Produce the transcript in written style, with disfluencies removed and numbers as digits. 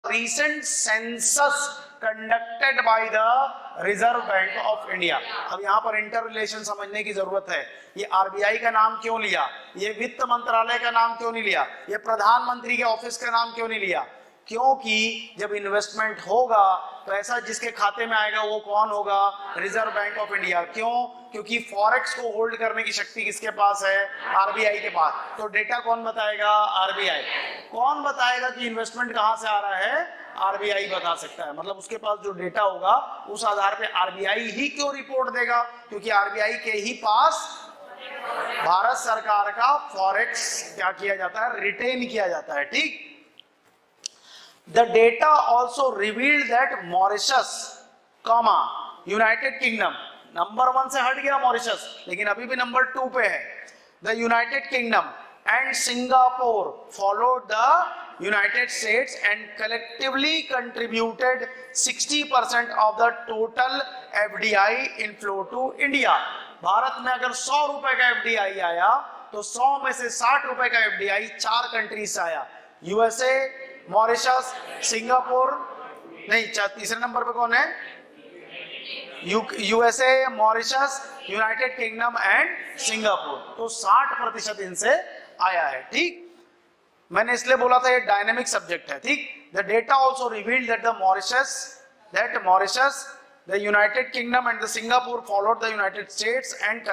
recent census conducted by the reserve bank of India. अब यहाँ पर इंटर रिलेशन समझने की जरूरत है। ये आरबीआई का नाम क्यों लिया, ये वित्त मंत्रालय का नाम क्यों नहीं लिया, ये प्रधानमंत्री के ऑफिस का नाम क्यों नहीं लिया? क्योंकि जब इन्वेस्टमेंट होगा पैसा जिसके खाते में आएगा वो कौन होगा? Reserve bank of India. क्यों? क्योंकि फॉरेक्स को होल्ड करने की शक्ति किसके पास है? आरबीआई के पास। तो डेटा कौन बताएगा? आरबीआई। कौन बताएगा कि इन्वेस्टमेंट कहां से आ रहा है? आरबीआई बता सकता है। मतलब उसके पास जो डेटा होगा उस आधार पे आरबीआई ही क्यों रिपोर्ट देगा? क्योंकि आरबीआई के ही पास भारत सरकार का फॉरेक्स क्या किया जाता है? रिटेन किया जाता है। ठीक। The data also revealed that Mauritius, United Kingdom, number 1 से हट गया मॉरिशस, लेकिन अभी भी नंबर 2 पे है। The United Kingdom and Singapore followed the United States and collectively contributed 60% of the total FDI inflow to India. Bharat में अगर 100 रुपए का FDI आया तो 100 में से 60 रुपए का FDI 4 कंट्रीज से आया। यूएसए, मॉरिशस, सिंगापुर, नहीं तीसरे नंबर पे कौन है? USA, Mauritius, United kingdom and Singapore. तो 60% इनसे आया है। ठीक। मैंने इसलिए बोला था ये डायनेमिक सब्जेक्ट है। ठीक। The data also revealed that Mauritius, the United kingdom and the Singapore followed the United states and